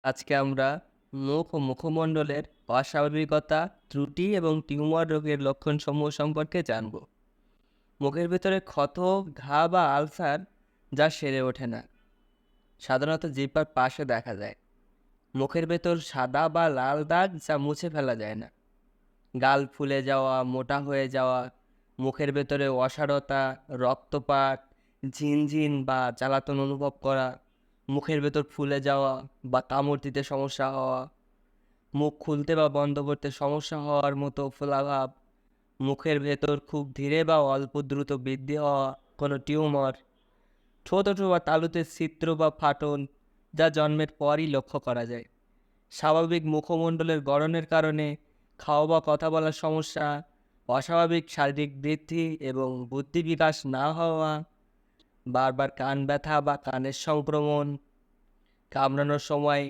আজকে আমরা মুখ ও মুখমণ্ডলের অস্বাভাবিকতা, ত্রুটি এবং টিউমার রোগের লক্ষণসমূহ সম্পর্কে জানব। মুখের ভেতরে ক্ষত, ঘা বা আলসার যা সেরে ওঠে না, সাধারণত জিহ্বার পাশে দেখা যায়। মুখের ভেতর সাদা বা লাল দাগ যা মুছে ফেলা যায় না। গাল ফুলে যাওয়া, মোটা হয়ে যাওয়া, মুখের ভেতরে অসাড়তা, রক্তপাত, ঝিনঝিন বা জ্বালাতন অনুভব করা, মুখের ভেতর ফুলে যাওয়া বা কামড় দিতে সমস্যা হওয়া, মুখ খুলতে বা বন্ধ করতে সমস্যা হওয়ার মতো ফোলাভাব, মুখের ভেতর খুব ধীরে বা অল্প দ্রুত বৃদ্ধি হওয়া কোনো টিউমার, ছোট ছোট বা তালুতে ছিদ্র বা ফাটল যা জন্মের পরই লক্ষ্য করা যায়। স্বাভাবিক মুখমণ্ডলের গড়নের কারণে খাওয়া বা কথা বলার সমস্যা, অস্বাভাবিক শারীরিক বৃদ্ধি এবং বুদ্ধি বিকাশ না হওয়া, বারবার কান ব্যথা বা কানের সংক্রমণ, কামড়ানোর সময়